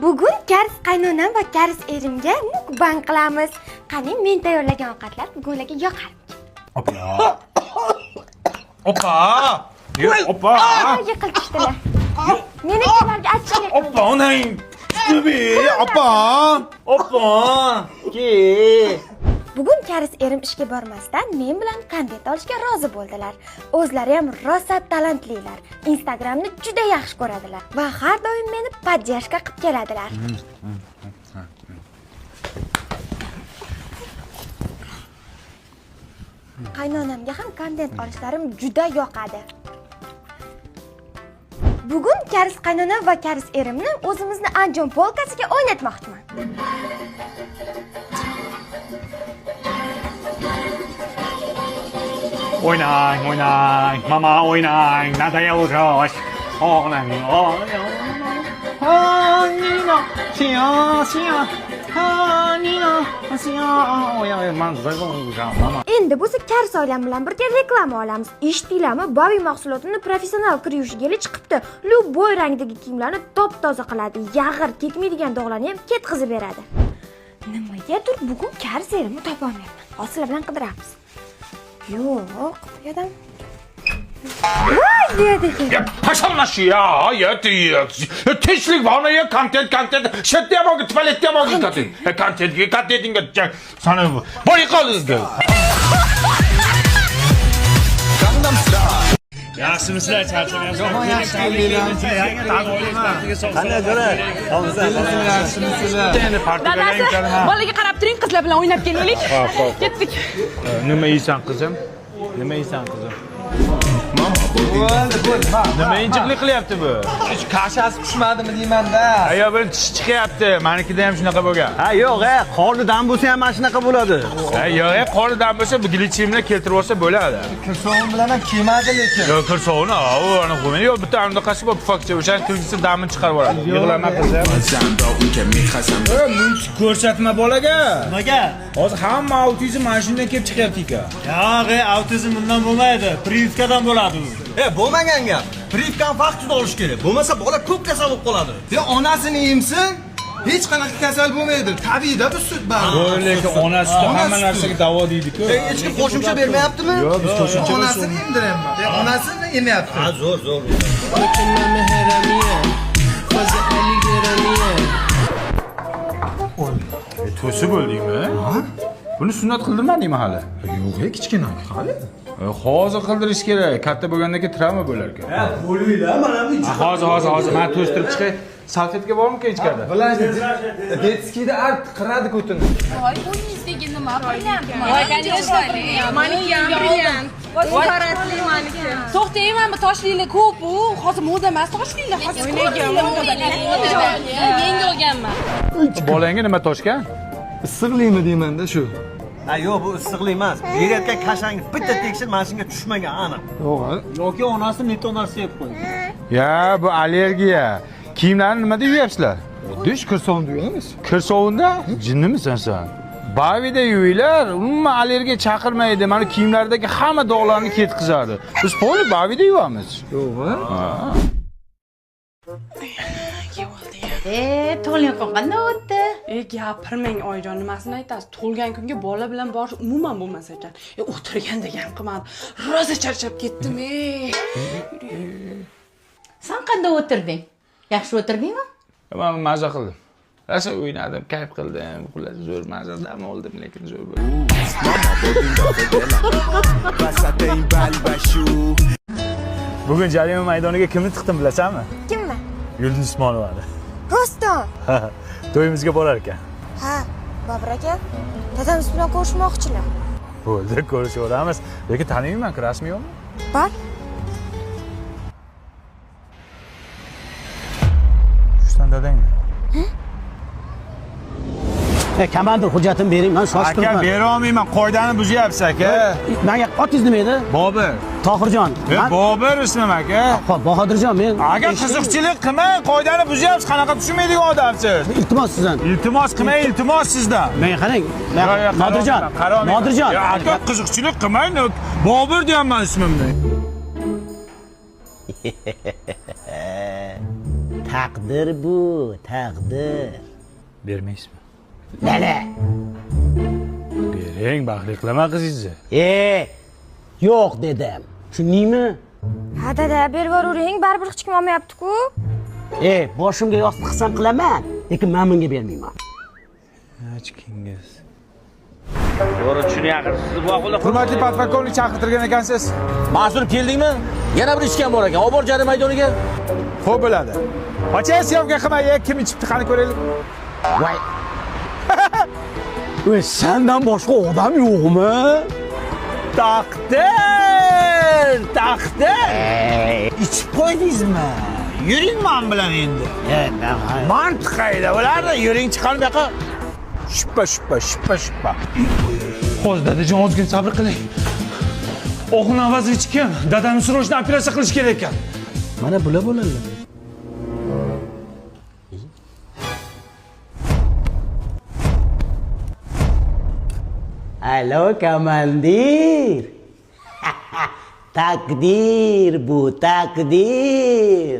Bugun Karis qaynonam va Karis erimga mukbang qilamiz. Qani men tayyorlagan ovqatlar bugunlarga yoqar. Opa! Opa! Opa! Yiqilishdilar. Menikilarga achchiq yiqildi. Opa, onang! Opa! Opa! Ke! Bugun Karis erim ishga bormasdan men bilan kontent olishga rozi bo'ldilar. O'zlari ham rosa talantlilar. Instagramni juda yaxshi ko'radilar va har doim meni podдержка qilib keladilar. Qaynonamga ham kontent olishlarim juda yoqadi. Bugun Karis qaynonam va Karis erimni o'zimizni Andijon polkasiga o'ynatmoqchiman. Oynang, oynang, mama oynang, nadayal josh. Oynang, oynang. Hanina, siya, siya. Hanina, siya. Oynang, men zayvonjam, mama. Endi bo'lsa Karis oilam bilan birga reklama olamiz. Eshitdinglarmi? Bobby mahsulotini professional kir yuvish geli chiqibdi. Любой rangdagi kiyimlarni top-toza qiladi. Yag'ir, ketmaydigan dog'larni ham ketkizib beradi. Nimagadir bugun Karis erimni topolmayapman. Hozir bilan qidiramiz. Yo'q, qo'yadan. Voy, deydi. Ya paşamlaş ya, teşlik var ya, content. Şet diye bakın, tuvalet diye bakın katın. Contentin katın. Sana bu. Boyu kalın. Yaxshimisizlar, charchamayapsizlar. Qanday jo'ra? Yaxshimisizlar? Endi partiyaga keldim. Bolaga qarab turing, qizlar bilan o'ynab kelaylik. Ketdik. Nima yeysan qizim? Nima yeysan qizim? Nima injiqlik qilyapti bu? Hech kashasi pishmadimi deyman-da. Ayo, bir tish chiqyapti. Menikida ham shunaqa bo'lgan. Ha, yo'q, qornidan bo'lsa ham mana shunaqa bo'ladi. Ha, yo'q, qornidan bo'lsa, bu glitchimni keltirib olsa bo'ladi. Kirsovun bilan ham kelmaydi lekin. Yo'q, kirsovuni, ana qo'ymay. Yo'q, bitta anaqasi bor, pufakcha, o'sha kirgisi damini chiqarib oladi. Yig'lama qizim. Multik ko'rsatma bolaga. Nimaga? Hozir hamma autizm mana shundan kelib chiqyapti-ku. Yo'q, autizm bundan bo'lmaydi. Privkadan bo'ladi u. Bo'lmagan gap. Privkan vaqtida olish kerak. Bo'lmasa bola ko'p kasal bo'lib qoladi. Onasini yemsin, hech qanaqa kasal bo'lmaydi. Tabiiyda bu sut bari. Lekin onasi hamma narsaga davo deydi-ku. Hech kim qo'shimcha bermayaptimi? Yo'q, biz qo'shimcha onasini yemdiryapman. Onasini yemayapti. Ha, zo'r. To'si bo'ldingmi? Buni sunnat qildirmadingmi hali? Yo'q, kichkina hali. Hozir qildirish kerak. Katta bo'lgandan keyin travma bo'lar ekan. Ha, bo'linglar, mana bu. Hozir men to'stirib chiqay. Salfetka bormi ichkarida? Bilasiz, detskida qiradi ko'tini. Voy, qo'yingizdagi nima brilliant? Voy, конечно, maniki ham brilliant. Voy, paratli maniki. To'xtang, mana bu toshlilar ko'p u. Hozir moda emas toshlilar. Hozir yangi olganman. Bolangga nima toshgan? Issiqlikmi deyman-da shu. Ha, yo'q, bu issiqlik emas. Berayotgan kashangiz bitta tekshir mana shunga tushmagan aniq. Yo'q, Yoki onasi netonasi yeb qo'ydi. Ya, bu allergiya. Kiyimlarni nimada yuyapsizlar? Oddiy kirsovunda yuyamiz. Kirsovunda? Jinnimisan sen? Bavida yuyinglar, umuman allergiya chaqirmaydi. Mana kiyimlardagi hamma dog'larni ketkizadi. Biz poli bavida yuvamiz. Yo'q, Tug'ilgan kun qanday o'tdi? Gapirmang oyijon, nimasini aytasiz? Tug'ilgan kunga bola bilan borish umuman bo'lmas ekan. O'tirgandek ham qilmadi. Rosa charchab ketdim. Sen qanday o'tirding? Yaxshi o'tirdingmi? Men maza qildim. Rosa o'ynadim, kayf qildim. Xullas zo'r maza dam oldim, lekin zo'r bo'ldi. Bugun jarima maydoniga kimni tiqdim bilasanmi? Kimni? Yulduz Usmonovani. Rostdan. To'yimizga borar ekan. Ha, Bobur aka, dadamiz bilan ko'rishmoqchilar. Bo'ldi, ko'rishaveramiz. Lekin taniyman-ku, rasmiymi? Bor. Shusdan dadangmi? Komandir hujjatini bering, men shoshib Aka, bera olmayman, qoidani buzyapsiz aka. Menga otingiz nima edi? Bobur. Tohirjon. Bobur ismim aka. Xo'p, Bahodirjon, men Aka, qiziqchilik qilmang, qoidani buzyapsiz, qanaqa tushunmaydigan odamsiz. iltimos sizdan. Iltimos qilmang, iltimos sizdan. Men qarang, Nodirjon. Aka, qiziqchilik qilmang, Bobur deyapman ismimni. Taqdir bu, taqdir. Bermaysizmi? Lala. Bering, baxtli qilaman qizingizni. Yo'q dedim. Tushundingmi? Ha dada, berib yuravering, baribir hech kim olmayapti-ku. Boshimga yostiq qilsam qilaman, lekin men bunga bermayman. Hechkingiz. To'g'ri tushunyapsiz, sizni boqula. Hurmatli podполковник chaqirtirgan ekansiz. Mas'ul keldingmi? Yana bir ishgan bor ekan. Olib bor jarima maydoniga. Xo'p bo'ladi. Qocha syomka qilmay, kim ichibdi qani ko'raylik. Voy. Voy, sendan boshqa odam yo'qmi? Taqdir! Ichib qo'ydingizmi? Yuring men bilan endi. Mantiq qayda bo'lardi? Yuring chiqar bu yoqqa. Shuppa. Hozir dadajon ozgina sabr qiling. O'g'il avazi kim? Dadamni srochni operatsiya qilish kerak ekan. Mana bular bo'ladilar. Alo komandir. Takdir bu, takdir.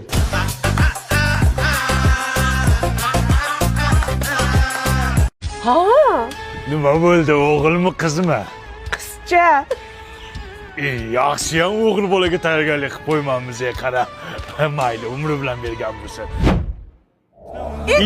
Nima bo'ldi, o'g'ilmi, qizmi? Qizcha. Yaxshiyam o'g'il bolaga tayyorgarlik qilib qo'ymanmiz, qara. Mayli, umri bilan bergan bo'lsin. 2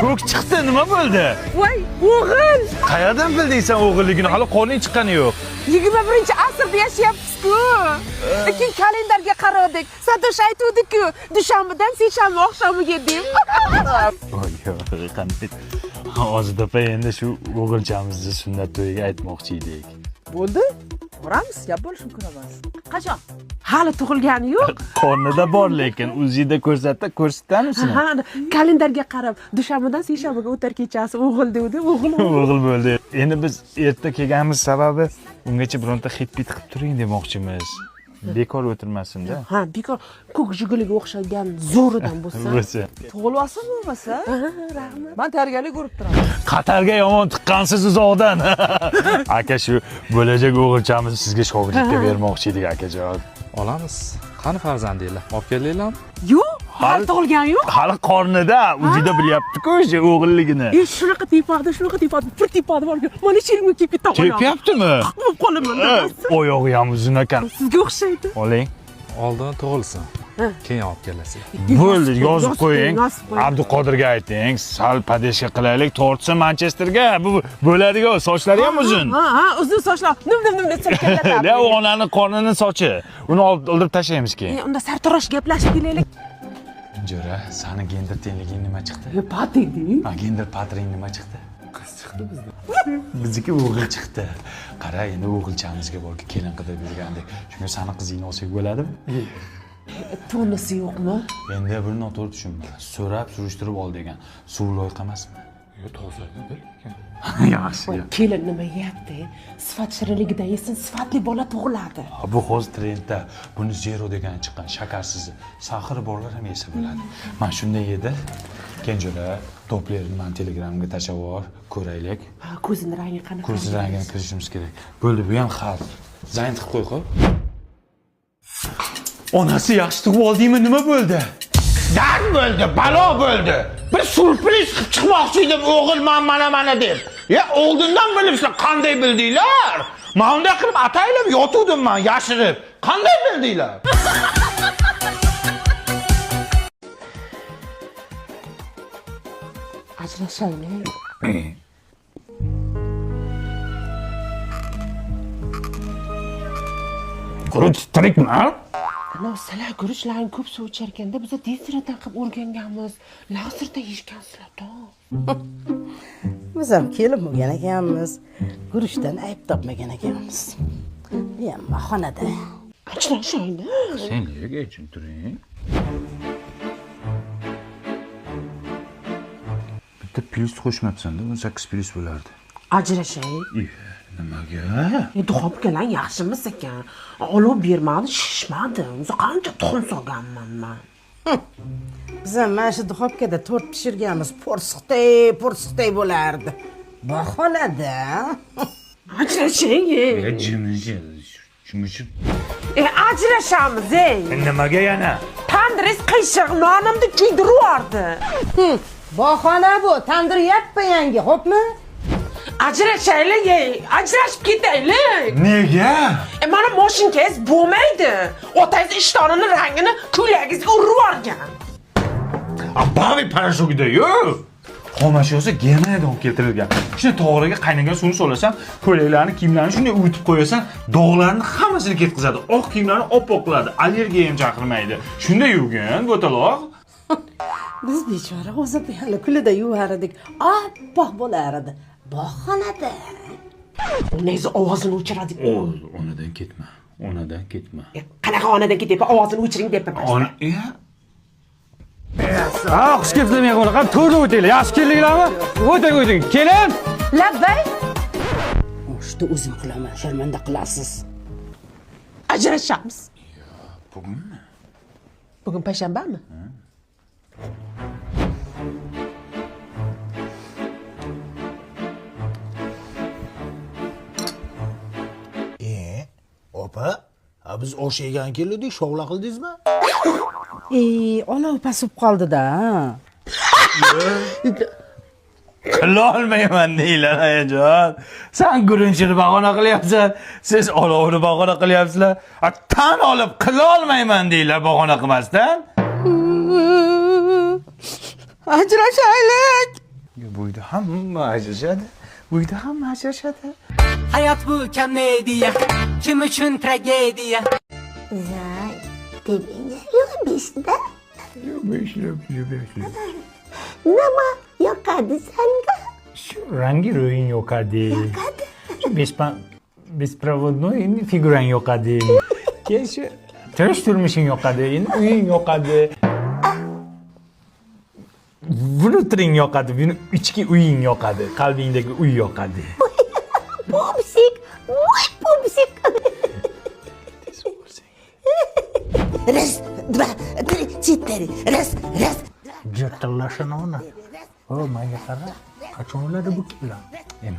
Ko'k chiqdi, nima bo'ldi? Voy, o'g'il. Qayerdan bilding sen o'g'illigini? Hali qorning chiqqani yo'q. 21-asrda yashayapsiz-ku. Lekin kalendarga qaradik. Satosh aytuvdi-ku, dushanbadan seshanba oqshomiga deb. Voy, qanday. Hozirda endi shu o'g'ilchamizni sunnat to'yiga aytmoqchi edik. Bo'ldi? Boramiz, gap bo'lishi mumkin emas. Qachon? Hali tug'ilgani yo'q. Qornida bor, lekin o'zingizda ko'rsatamiz-mi? Ha, kalendarga qarab, dushanbadan seshanbaga o'tar kechasi o'g'il dedi, o'g'il. O'g'il bo'ldi. Endi biz erta kelganimiz sababi ungacha bironta hit-pit qilib turing demoqchimiz. Bekor o'tirmasin-da. Ha, bekor ko'k jigiliga o'xshagan zo'ridan bo'lsa. Bo'lsa. Tug'ilasa bo'lmasa? Rahmat. Men tayyorgarlik ko'rib turaman. Qatarga yomon tiqqansiz uzoqdan. Aka, shu bo'lajak o'g'ilchamizni sizga shogirdlikka bermoqchi edik, akajon. Olamiz. Qani farzandinglar? Olib kelinglarmi? Yo'q, hali tug'ilgani yo'q. Hali qornida, o'zida bilyapti-ku o'sha o'g'illigini. Shunaqa tepadi, bir tepadi bor. Mana shilmi kelib keta qolaman. Kepyaptimi? Qilib qolaman. Oyog'i ham uzun ekan. Sizga o'xshaydi. Oling. Oldin tug'ilsin. Keyin olib kelasiz. Bo'ldi, yozib qo'ying. Abduqodirga ayting, sal padeshka qilaylik, tortsin Manchesterga. Bu bo'ladigan, sochlari ham uzun. Ha, uzun sochlar. Nim deb silkalatadi. Ya, onani qornining sochi. Uni oldirib tashlaymiz keyin. Unda sartarosh gaplashib kelaylik. Jo'ra, sani gender tengliging nima chiqdi? Patidi. Ha, gender patring nima chiqdi? Qiz chiqdi bizda. Bizniki o'g'il chiqdi. Qara, endi o'g'ilchamizga borki, kelin qidirib yurgandek. Shunga sani qizingni olsak bo'ladimi? Tonisi yo'qmi? Endi bir noto'g'ri tushunma. So'rab, surishtirib ol degan. Suv loyqa emasmi? Yo'q, tozadir. Yaxshi. Kelin nima yeyapti? Sifat shirinligidan yesin, sifatli bola tug'iladi. Bu hozir trendda. Buni zero degan chiqqan, shakarsizi. Saxiri borlar ham yesa bo'ladi. Men shunday edi. Kenjo'ra to'plarni men Telegramga tashlab yubor, ko'raylik. Ha, ko'zini rangi qanaqa? Ko'zini rangini kirishimiz kerak. Bo'ldi, bu ham xalq. Zayn qilib qo'y, xo'p? Onasi yaxshi tug'ib oldingmi? Nima bo'ldi? Dard bo'ldi, balo bo'ldi. Bir surpriz qilib chiqmoqchi edim, o'g'il mana deb. Ya, oldindan bilibsizlar, qanday bildinglar? Men unday qilib ataylab yotuvdim men, yashirib. Qanday bildinglar? Ajrashaylik. Guruch tirikmi? Ana sizlar guruchlarni ko'p suv icharkanda biz deseradan qilib o'rganganmiz. Laserda yeyishgansizlar-da. Biz ham kelib bo'lgan ekanmiz. Guruchdan ayb topmagan ekanmiz. Bu ham xonada. Ajrashaylik. Sen nega tushuntiring? Bitta plus qo'shmabsan-da, 18 plus bo'lardi. Ajrashaylik. Nimaga? Duxobkalar yaxshimiz ekan. Olov bermadi, shishmadi. O'zi qancha tuxum solganman men. Biz ham mana shu duxobkada tort pishirganmiz. Porsiqday bo'lardi. Bahonada. Ajrashaylik. Jimji. Shuning uchun Ajrashamiz, ey. Nimaga yana? Tandiringiz qiyshiq, nonimni kuydiryapti. Bahona bu, tandir yapma yangi, xo'pmi? Ajrashaylik, ey. Ajrashib ketaylik. Nega? Mana mashinangiz bo'lmaydi. Otangiz ishtonini rangini ko'ylagingizga urib yuborgan. Bavi parashogida-yu. Xomashyosi Germaniyadan olib keltirilgan. Shuni to'g'riga qaynagan suvni solasam, ko'ylaklarni, kiyimlarni shunday uyutib qo'yasan, dog'larni hammasini ketkazadi. Oq kiyimlarni oppoq qiladi. Allergiya ham chaqirmaydi. Shunday yuvgin, bo'taloq. Biz bechora o'zi hali kulida yuvardik. Oppoq bo'lardi. Bog'xonada. Neyse ovozini o'chiradi. Onadan ketma. Onadan ketma. Qanaqa onadan ketyapti? Ovozini o'chiring deb turibsiz. Ona, Xush kelibsizlar qo'naqam, to'rda o'tinglar. Yaxshi keldinglarmi? O'ting. Kelin. Labbay. O'shda o'zim qilaman, sharmanda qilasiz. Ajrashamiz. bugunmi? Bugun payshanbami? Opa, biz osh yegan keldik, shovla qildingizmi? Olov pasib qoldi-da. Qilolmayman deylar ayajon. Sen gurinchini bahona qilyapsan, siz olovni bahona qilyapsizlar. Tan olib qilolmayman deylar bahona qilmasdan. Ajrashaylik. Bu uyda hamma ajrashadi. Bu uyda hamma ajrashadi. Hayat bu komediya, kim uchun tragediya? Zay, tebinga yo'q-da. Nima yoqadi senga? Shu rangi ro'ying yoqadi. Shu besprovodnoy endi figurang yoqadi. Keyin shu turmushing yoqadi, endi uying yoqadi. Внутренний yoqadi, ichki uying yoqadi, qalbingdagi uy yoqadi. Pupsik, voy pupsik. Раз, два, три, четыре. Раз. Jattalashini ona. Menga qara. Qachon o'ladi bu kimlar?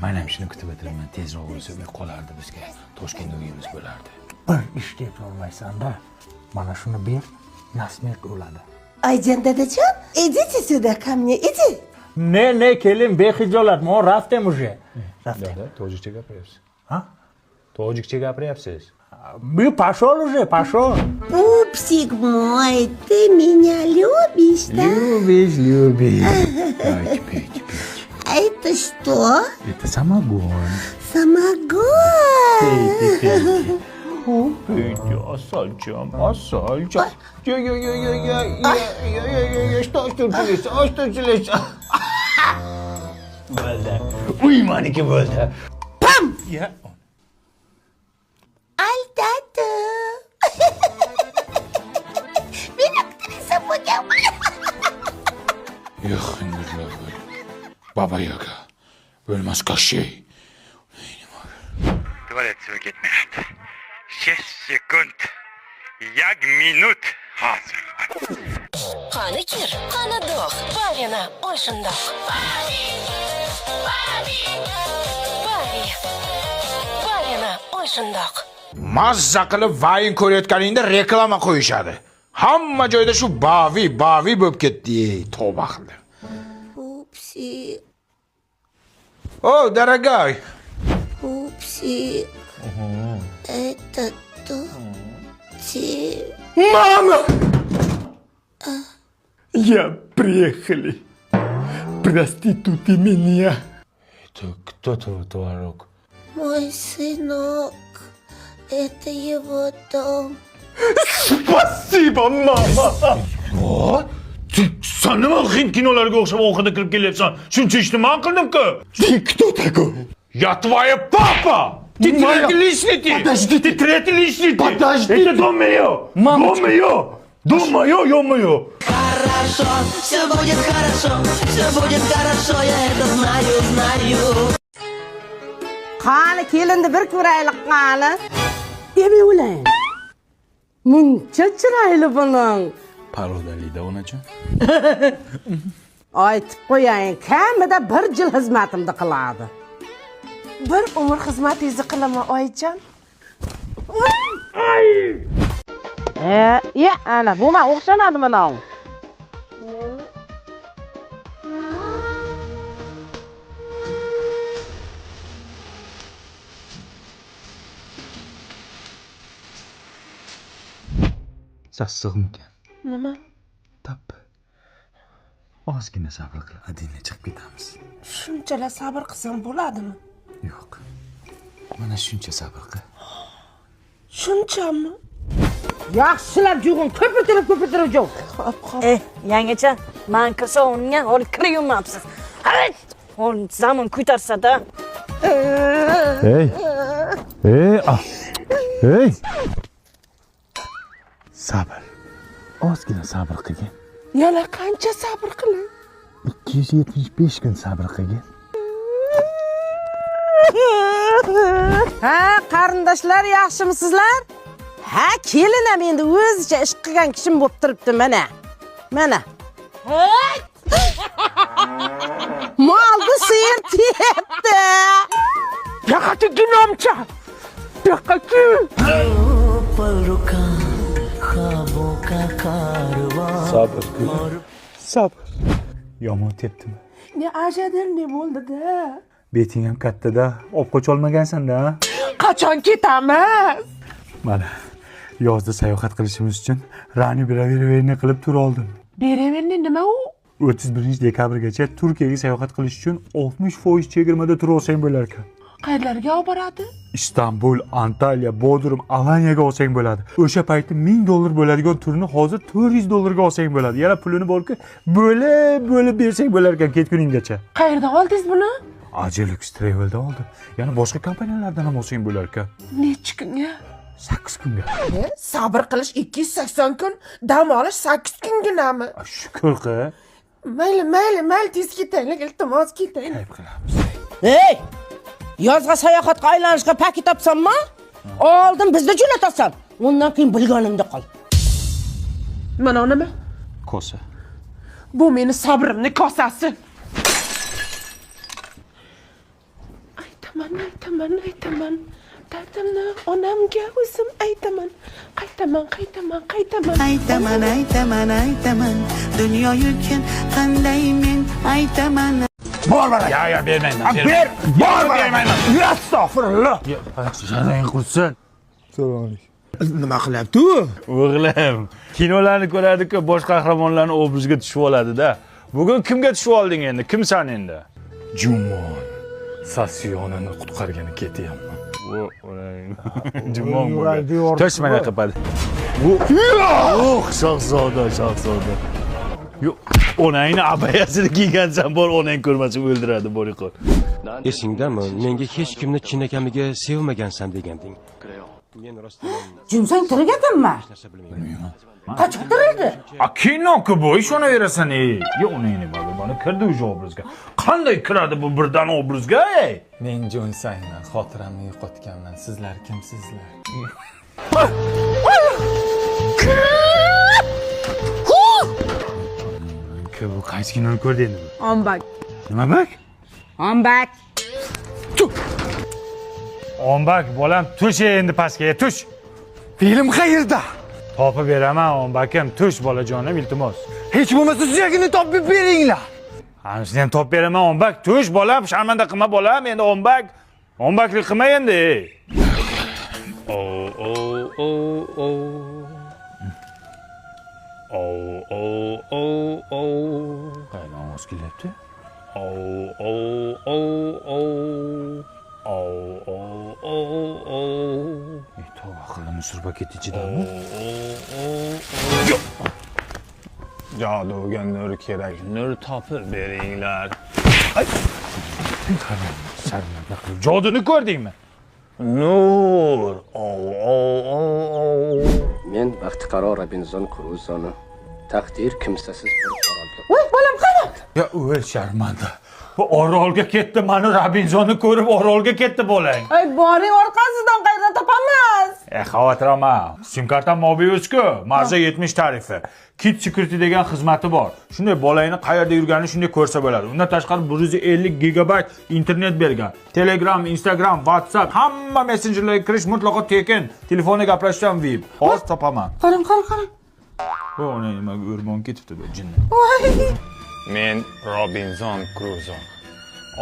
Men ham shuni kutib o'tiraman. Tezroq o'lsa uy qolardi bizga. Toshkentda uyimiz bo'lardi. Bir ish deb olmaysan-da. Mana shuni ber, nasmet o'ladi. Ayjan dadajon, idите сюда ко мне, иди. Ne kelin behijolat, men raftem уже. Dada, tojikcha gapiryapsiz. Ha? Tojikcha gapiryapsiz. Пошел уже, пошел. Пупсик мой, ты меня любишь, да? Любишь. Пейте. А это что? Это самогон. Самогон. Пейте, осальчам. Что случилось? Bo'ldi. Uy meniki bo'ldi. Pam! Ya. Альтата. Men aktrisa bo'lganman. Yo'q, hindurlar bo'l. Baba Yaga. O'lmas Kashey. Tualetga ketmayapti. 6 sekund. 1 minut hozir. Qani kir, qani dog', Bavina ol shundoq. Bavina ol shundoq. Mazza qilib vayin ko'rayotganingda reklama qo'yishadi. Hamma joyda shu bavi bo'lib ketdi. Tavba qildi. Пупсик, Дорогой. пупсик. Это то. Мама! Я приехали. Проституты меня. Это кто творог? Мой сынок. Это его дом. Спасибо, мама! What? Sen nima hind kinolarga o'xshab ovqatga kirib kelyapsan? Shuncha ishni men qildim-ku. Ты кто такой? Я твоя папа! Ты третий личности! Подождите! Ты третий личности! Подождите! Это дом мое! Мамочка! Дом мое! Дом мое, ё-моё! Хорошо, все будет хорошо, я это знаю. Qani kelindi bir ko'raylik qani. Demi o'layin. Muncha chiroyli bo'ling. Parodalida onajon. Aytib qo'ying, kamida 1 yil xizmatimni qiladi. Bir umr xizmatingizni qilaman, oyijon. ana bu men o'xshanadi mana. Sassig'mikan? Nima? Tap. Ozgina sabr qil, adina chiqib ketamiz. Shunchalar sabr qilsam bo'ladimi? Yo'q. Mana shuncha sabr qil. Shunchami? Yaxshilab jug'un, ko'pirtirib jug'. Yangicha, men kirsa unga hol kiryapsiz. Hali hol zamon ko'tarsa-da. Hey. Sabr. Ozgina sabr qilgin. Yana qancha sabr qilay? 275 kun sabr qilgin. Ha, qarindoshlar yaxshimisizlar? Ha, kelinam endi o'zicha ish qilgan kishim bo'lib turibdi mana. Molni sir tiyapti. Yaqati ginomcha. Yaqati. Sabr. Yomon tepdimi? Ne ajadir ne bo'ldi-da? Beting ham katta-da, olib qoch olmagansan-da. Qachon ketamiz? Mana yozda sayohat qilishimiz uchun Rani beraverni qilib tur oldim. Beraverni nima u? 31-dekabrgacha Turkiyaga sayohat qilish uchun 60% chegirmada tur olsang bo'lar ekan. Qayerlarga olib boradi? Istanbul, Antalya, Bodrum, Alaniyaga olsang bo'ladi. O'sha paytda $1000 bo'ladigan turni hozir $400 olsang bo'ladi. Yana pulini borki, bo'lib bersang bo'lar ekan ketguninggacha. Qayerdan oldingiz buni? Ajelux Travel'da oldim. Yana boshqa kompaniyalardan ham olsang bo'lar ekan. Necha kunga? 8 kunga. Sabr qilish 280 kun, dam olish 8 kunginami? Shukr qil. Mayli, tez ketaylik, iltimos ketaylik. Ayb qilamiz. Hey! Yozga sayohatga aylanishga paket topsammi? Oldin bizni jo'natasan. Undan keyin bilganimda qol. Mana nima? Kosa. Bu meni sabrimning kosasi. Aytaman. Dardimni onamga o'zim aytaman. Qaytaman. Aytaman. Dunyo yurgan qanday men aytaman. Bor bor. Ya bermayman. Ber. Bor bermayman. Astagfirullah. Janang qursin. Nima qilyapti? O'g'lim, kinolarni ko'radi-ku, bosh qahramonlarning obraziga tushib oladi-da. Bugun kimga tushib olding endi? Kimsan endi? Jumon. Sasiyonani qutqargani ketyapman. Jumon bo'ldi. Toshmana qiladi. Shahzoda. Yo'q, onangni abayasini kiygansan, bor onang ko'rmasa o'ldiradi, boriqol. Esingdami, menga hech kimni chinakamiga sevmagansan deganding. Men rostdan Jumsang tirigadanmi? Qachon tirildi? Kino-ku bu, ishonaverasan, Yo'q, onangni mana kirdi o'sha obrazga. Qanday kiradi bu birdan obrazga? Men Jonsayman, xotiramni yo'qotganman. Sizlar kimsizlar? Bu qaysi kinoni ko'rdi endi? Ombak. Nima bak? Ombak. Ombak, bolam, tush endi pastga, tush. Film qayerda? Topib beraman, ombakim, tush bolajonim, iltimos. Hech bo'lmasa suyagini topib beringlar. Hammasini ham topib beraman, ombak, tush bolam, sharmanda qilma bolam, endi ombak. Ombaklik qilma endi. Qaydan ovoz kelyapti? Tavba qildim, surpaket ichidami? Joduga nur kerak. Nur topib beringlar. Joduni ko'rdingmi? Nur. men baxtiqaro Robinzon Kruzoni taqdir kimsasiz bir orolga. Voy, bolam qani? Ya o'l sharmanda. Bu orolga ketdi, mani Robinsonni ko'rib orolga ketdi bolang. Boring orqasidan qayerdan topamiz? Xavotir olma. Sim kartam Mobius-ku, marza 70 tarifi. Kit Security degan xizmati bor. Shunday bolangni qayerda yurganini shunday ko'rsa bo'ladi. Undan tashqari 150 gigabayt internet bergan. Telegram, Instagram, WhatsApp hamma messenjerlarga kirish mutlaqo tekin. Telefonda gaplashishdan VIP. Hozir topaman. Qarang. Bu ona nimaga o'rmon ketibdi bu jinni. Men Robinson Kruzo.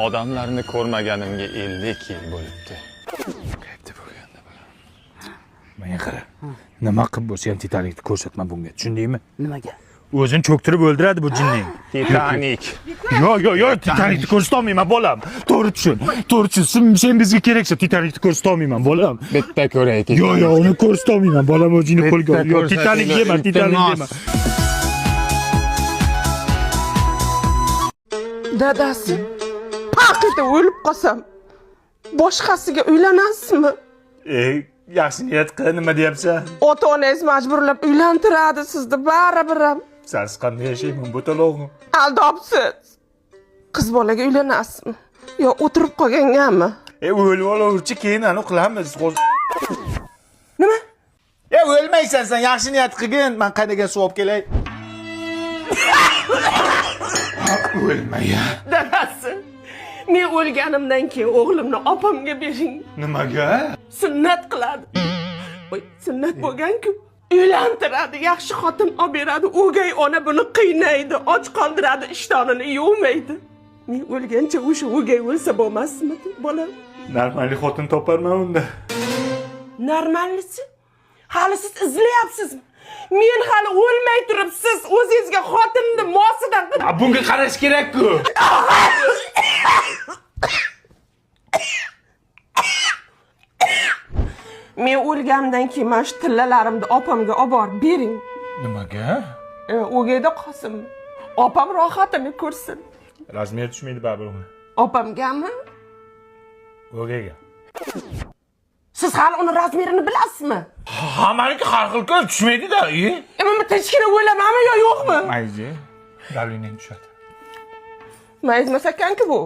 Odamlarni ko'rmaganimga 50 yil bo'libdi. Menga qara. Nima qilib bo'lsa ham Titanikni ko'rsatma bunga. Tushundingmi? Nimaga? O'zini cho'ktirib o'ldiradi bu jinning. Titanik. Yo, Titanikni ko'rsata olmayman, bolam. To'g'ri tushun. Sen bizga keraksa Titanikni ko'rsata olmayman, bolam. Bitta ko'raylik. Yo, uni ko'rsata olmayman, bolam o'zingni qo'lga ol. Yo, Titanik dema. Dadasi, paqida o'lib qolsam, boshqasiga uylanasizmi? Yaxshi niyat qil, nima deyapsan? Ota-onangiz majburlab uylantiradi sizni baribir ham. Siz qanday yashayman bu talog'ni? Aldobsiz. Qiz bolaga uylanasizmi? Yo o'tirib qolgangami? O'lib olaverchi, keyin anu qilamiz. Nima? O'lmaysan sen, yaxshi niyat qilgin. Men qaydagan suv olib kelay. O'lmaya. Dadasi, men o'lganimdan keyin o'g'limni opamga bering. Nimaga? Sunnat qiladi. Sunnat bo'lgan-ku. Uylantiradi, yaxshi xotin olib beradi, o'gay ona buni qiynaydi, och qoldiradi, ishtonini yuvmaydi. Men o'lgancha o'sha o'gay o'lsa bo'lmasmi, bolam? Normalni xotin toparman unda. Normallisi? Hali siz izlayapsizmi? Men hali o'lmay turib, siz o'zingizga xotinni mosidan qilib. Bunga qarash kerak-ku. Men o'lganimdan keyin mana shu tillalarimni opamga olib borib bering. Nimaga? O'gayda qolsin. Opam rohatini ko'rsin. Razmer tushmaydi baribir uni. Opamgami? O'gayga. Siz hali uni razmerini bilasizmi? Hammaniki har xil-ku, tushmaydi-da. Men tinchgina o'lamanmi yo yo'qmi? Mayli. Davlening tushadi. Mayizmas ekan-ku bu.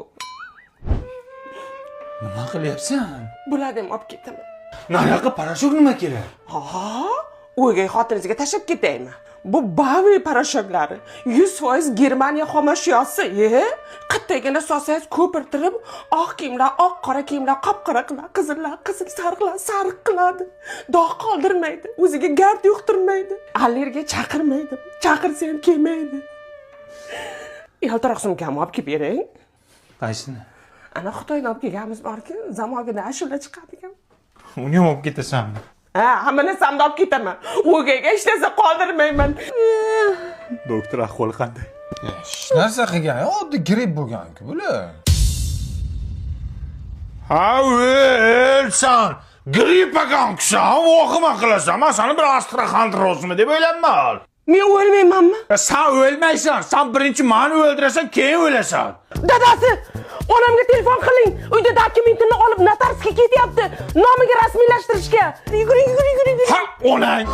Nima qilyapsan? Bularni ham olib ketaman. Nariyoqqa parashok nima kerak? O'gay xotiningizga tashlab ketaymi? Bu Bavi parashoklari 100% Germaniya xomashyosi. Qattagina solsangiz ko'pirtirib, oq kiyimlar, oq qora kiyimlar qop-qora qiladi, qizillar qizil, sariqlar sariq qiladi. Dog' qoldirmaydi, o'ziga gard yuqtirmaydi, allergiya chaqirmaydi, chaqirsa ham kelmaydi. Yaltiroq sumkamni olib kelib bering. Qaysini? Ana Xitoydan olib kelganimiz bor-ku, zamonaga ashula chiqadigan. Uni ham olib ketasanmi? Hamma narsamni olib ketaman. O'gayga hech narsa qoldirmayman. Doktor ahvoli qanday? Hech narsa qilgan, oddiy gripp bo'lgan-ku bular. O'lsan, grippaga o'xshab o'qima qilasan. Men seni bir Astraxandrozmi deb o'ylayman. Men o'lmaymanmi? Sen o'lmaysan. Sen birinchi meni o'ldirasan, keyin o'lasan. Dadasi, onamga telefon qiling. Uyda dokumentini olib notarsga ketyapti. Nomiga rasmiylashtirishga. Yuguring. Ha, onang.